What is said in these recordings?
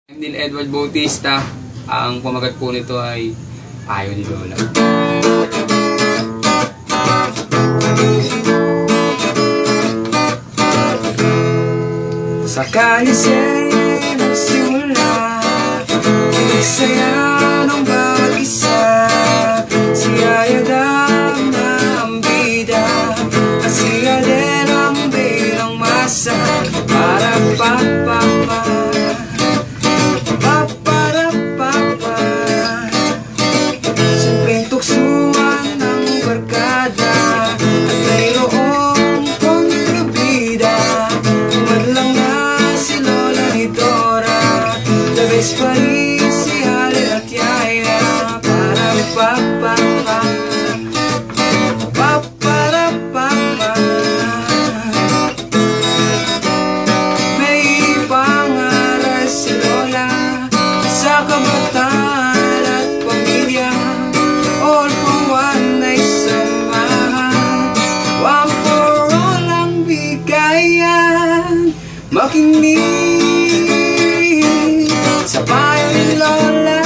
I'm Neil Edward Bautista. Ang pamagat po nito ay Payo ni Lola. Sa kalisay nagsimula, saya ng bawat isa. Si Ayadam na ang bida, at si Alden ang bilang masa. Para pa-pa-pa, pa-para-pa-pa, simpleng tuksuan ng barkada, at mayroong kontrabida. Umadlang na si Lola ni Dora, the best pa rin si Alden at Yaya. Para pa-pa-pa, pa-para-pa-pa, may pangaral si Lola sa kabataan at pamilya. All for one ay samahan, one for all ang bigayan. Makinig sa payo ni Lola,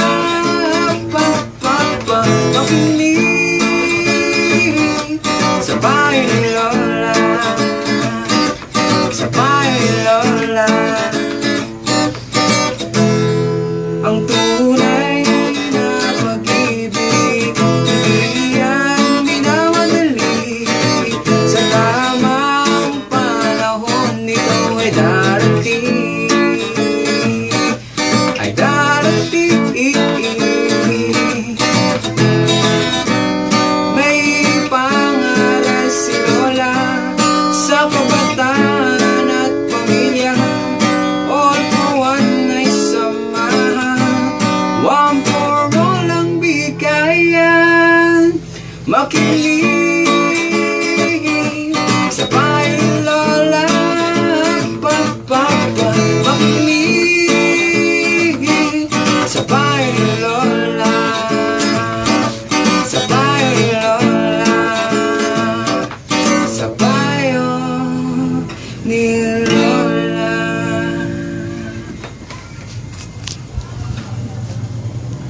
pa-pa-pa. Makinig sa payo ni Lola, sa payo ni Lola. Ang tunay na pag-ibig, hindi yan minamadali. Sa tamang panahon nito ay darating, ay darating. May pangaral si Lola sa kabataan at pamilya. All for one ay samahan, one for all ang bigayan. Makinig sa payo ni Lola, pa-pa-pa. Makinig sa payo ni Lola, sa payo ni Lola, sa payo ni